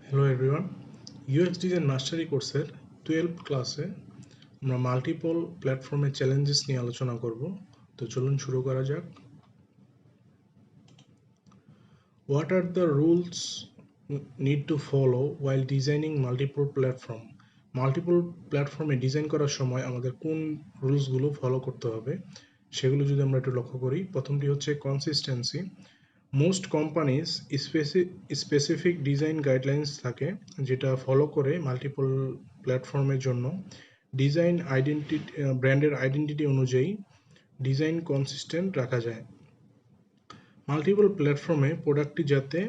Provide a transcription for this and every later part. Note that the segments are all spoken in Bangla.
হ্যালো এভরিওয়ান, ইউএক্স ডিজাইন মাস্টারি কোর্সের 12th ক্লাসে আমরা মাল্টিপল প্ল্যাটফর্মের চ্যালেঞ্জেস নিয়ে আলোচনা করব। তো চলুন শুরু করা যাক। What are the rules need to follow while designing multiple platform? Multiple প্ল্যাটফর্মে ডিজাইন করার সময় আমাদের কোন রুলসগুলো ফলো করতে হবে সেগুলো যদি আমরা একটু লক্ষ্য করি। প্রথমটি হচ্ছে consistency. Most companies specific design guidelines থাকে যেটা ফলো করে মাল্টিপল প্ল্যাটফর্মের জন্য ডিজাইন আইডেন্টিটি ব্র্যান্ডের আইডেন্টিটি অনুযায়ী ডিজাইন কনসিস্টেন্ট রাখা যায়। মাল্টিপল প্ল্যাটফর্মে প্রোডাক্টটি যাতে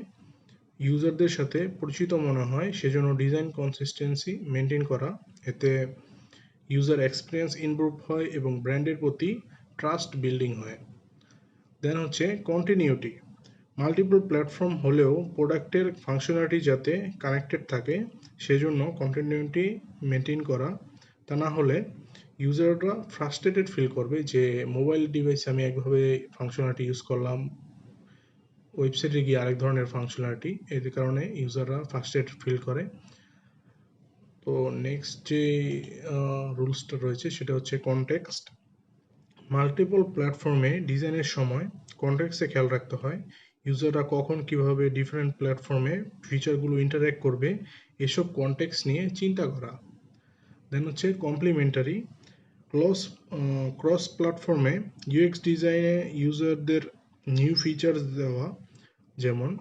ইউজারদের সাথে পরিচিত মনে হয় সেজন্য ডিজাইন কনসিস্টেন্সি মেনটেন করা, এতে ইউজার এক্সপিরিয়েন্স ইমপ্রুভ হয় এবং ব্র্যান্ডের প্রতি ট্রাস্ট বিল্ডিং হয়। দেন হচ্ছে কন্টিনিউটি। মাল্টিপল প্ল্যাটফর্ম হলেও প্রোডাক্টের ফাংশনালিটি যাতে কানেক্টেড থাকে সেজন্য কন্টিনিউটি মেনটেন করা, তা না হলে ইউজাররা ফ্রাস্ট্রেটেড ফিল করবে যে মোবাইল ডিভাইসে আমি একভাবে ফাংশনালিটি ইউজ করলাম, ওয়েবসাইটে গিয়ে আরেক ধরনের ফাংশনালিটি, এর কারণে ইউজাররা ফ্রাস্ট্রেটেড ফিল করে। তো নেক্সট যে রুলসটা রয়েছে সেটা হচ্ছে কনটেক্সট। মাল্টিপল প্ল্যাটফর্মে ডিজাইনের সময় কনটেক্সটে খেয়াল রাখতে হয়। ইউজাররা কখন কিভাবে ডিফারেন্ট প্ল্যাটফর্মে ফিচারগুলো ইন্টারঅ্যাক্ট করবে এসব কনটেক্সট নিয়ে চিন্তা করা। দেন হচ্ছে কমপ্লিমেন্টারি। ক্রস প্ল্যাটফর্মে ইউএক্স ডিজাইনে ইউজারদের নিউ ফিচার্স দেওয়া, যেমন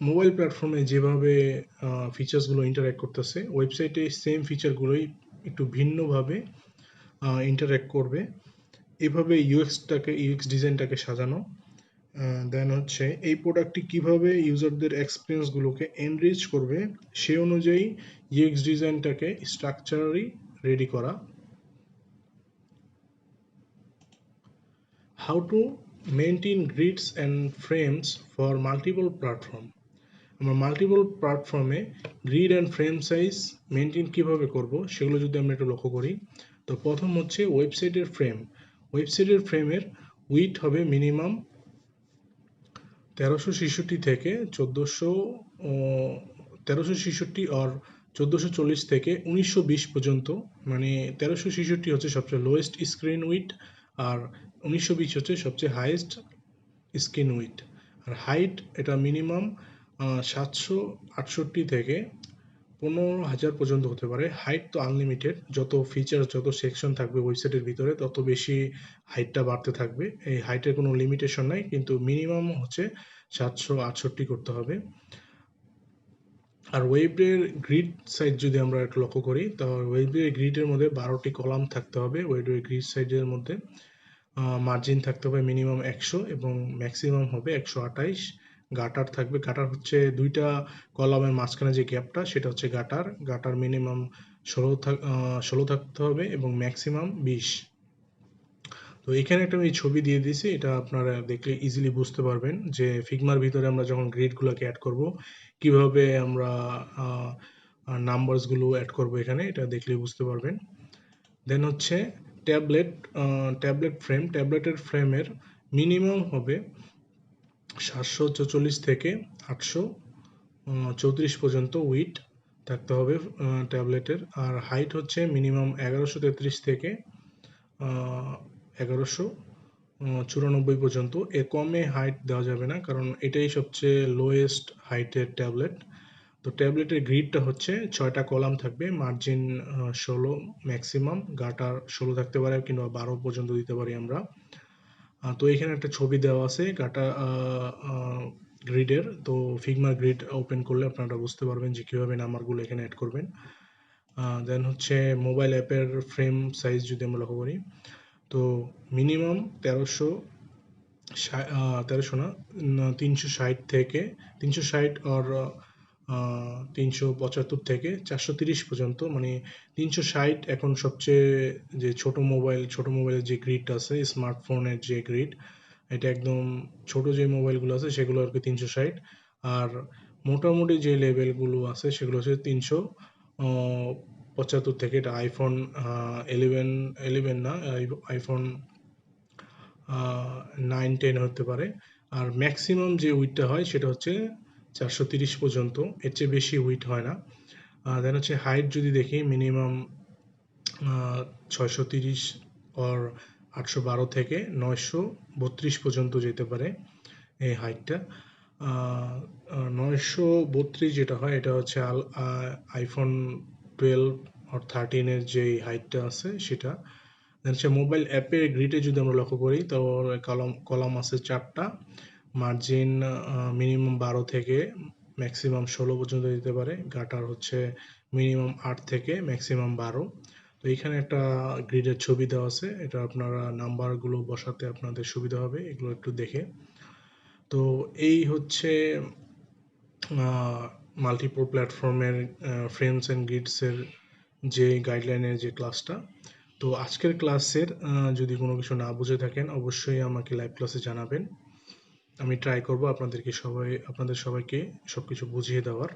মোবাইল প্ল্যাটফর্মে যেভাবে ফিচার্সগুলো ইন্টারঅ্যাক্ট করতেছে ওয়েবসাইটে সেম ফিচারগুলোই একটু ভিন্নভাবে ইন্টারঅ্যাক্ট করবে, এভাবে ইউএক্স ডিজাইনটাকে সাজানো। দেন হচ্ছে এই প্রোডাক্টটি কিভাবে ইউজারদের এক্সপিরিয়েন্সগুলোকে এনরিচ করবে সে অনুযায়ী ইউএক্স ডিজাইনটাকে স্ট্রাকচারালি রেডি করা। How to maintain greets and frames for multiple platform? আমরা মাল্টিপল প্ল্যাটফর্মে grid and frame size maintain কীভাবে করব সেগুলো যদি আমরা একটু লক্ষ্য করি। তো প্রথম হচ্ছে ওয়েবসাইটের ফ্রেম। ওয়েবসাইটের ফ্রেমের উইথ হবে মিনিমাম 1366 থেকে 1366 আর 1440 থেকে 1920 পর্যন্ত, মানে 1366 হচ্ছে সবচেয়ে লোয়েস্ট স্ক্রিন উইথ আর 1920 হচ্ছে সবচেয়ে হাইয়েস্ট স্ক্রিন উইথ। আর হাইট এটা মিনিমাম 768 থেকে 15,000 পর্যন্ত হতে পারে। হাইট তো আনলিমিটেড, যত ফিচার যত সেকশন থাকবে ওয়েবসাইটের ভিতরে তত বেশি হাইটটা বাড়তে থাকবে, এই হাইটের কোনো লিমিটেশন নাই, কিন্তু মিনিমাম হচ্ছে 768 করতে হবে। আর ওয়েবের গ্রিড সাইজ যদি আমরা একটু লক্ষ্য করি, তাহলে ওয়েবের গ্রিডের মধ্যে 12টি কলাম থাকতে হবে। ওয়েবের গ্রিড সাইজের মধ্যে মার্জিন থাকতে হবে মিনিমাম 100 এবং ম্যাক্সিমাম হবে 128। গাটার থাকবে, গাটার হচ্ছে দুইটা কলামের মাঝখানে যে গ্যাপটা সেটা হচ্ছে গাটার। গাটার মিনিমাম 16 থাকতে হবে এবং ম্যাক্সিমাম 20। তো এখানে একটা আমি ছবি দিয়ে দিয়েছি, এটা আপনারা দেখলে ইজিলি বুঝতে পারবেন যে ফিগমার ভিতরে আমরা যখন গ্রিডগুলোকে অ্যাড করব কিভাবে আমরা নাম্বারসগুলো অ্যাড করব, এখানে এটা দেখলে বুঝতে পারবেন। দেন হচ্ছে ট্যাবলেট ফ্রেম। ট্যাবলেটের ফ্রেমের মিনিমাম হবে 744 থেকে 834 পর্যন্ত উইথ থাকতে হবে ট্যাবলেটের। আর হাইট হচ্ছে মিনিমাম 1133 থেকে 1194 পর্যন্ত, এর কমে হাইট দেওয়া যাবে না কারণ এটাই সবচেয়ে লোয়েস্ট হাইটের ট্যাবলেট। তো ট্যাবলেটের গ্রিডটা হচ্ছে 6টা কলাম থাকবে, মার্জিন 16, ম্যাক্সিমাম গাটার 16 থাকতে পারে কিংবা 12 পর্যন্ত দিতে পারি আমরা। তো এখানে একটা ছবি দেওয়া আছে গাটা গ্রিডের। তো ফিগমা গ্রিড ওপেন করলে আপনারা বুঝতে পারবেন যে কীভাবে নাম্বারগুলো এখানে অ্যাড করবেন। দেন হচ্ছে মোবাইল অ্যাপের ফ্রেম সাইজ যদি আমরা লক্ষ্য করি, তো মিনিমাম 1360 না 360 থেকে 360 আর 375 থেকে 430 পর্যন্ত, মানে 360 এখন সবচেয়ে যে ছোট মোবাইলের যে গ্রিড আছে, স্মার্টফোনের যে গ্রিড, এটা একদম ছোট যে মোবাইলগুলো আছে সেগুলো আর কি 360। আর মোটামুটি যে লেভেলগুলো আছে সেগুলো হচ্ছে 375 থেকে, এটা আইফোন 11 না, আইফোন 9-10 হতে পারে। আর ম্যাক্সিমাম যে উইডটা হয় সেটা হচ্ছে 430 পর্যন্ত, এর চেয়ে বেশি উইডথ হয় না। দেন হচ্ছে হাইট যদি দেখি মিনিমাম 630 অর 812 থেকে 932 পর্যন্ত যেতে পারে এই হাইটটা। 932 যেটা হয় এটা হচ্ছে আইফোন 12 আর 13-এর যে হাইটটা আছে সেটা। দেন হচ্ছে মোবাইল অ্যাপের গ্রিডে যদি আমরা লক্ষ্য করি তো কলাম আছে 4টা। মার্জিন মিনিমাম 12 থেকে ম্যাক্সিমাম 16 পর্যন্ত দিতে পারে। গাটার হচ্ছে মিনিমাম 8 থেকে ম্যাক্সিমাম 12। তো এইখানে একটা গ্রিডের ছবি দেওয়া আছে, এটা আপনারা নাম্বারগুলো বসাতে আপনাদের সুবিধা হবে এগুলো একটু দেখে। তো এই হচ্ছে মাল্টিপল প্ল্যাটফর্মের ফ্রেমস অ্যান্ড গ্রিডসের যে গাইডলাইনের যে ক্লাসটা। তো আজকের ক্লাসের যদি কোনো কিছু না বুঝে থাকেন অবশ্যই আমাকে লাইভ ক্লাসে জানাবেন। আমি ট্রাই করব আপনাদের সবাইকে সবকিছু বুঝিয়ে দেওয়ার।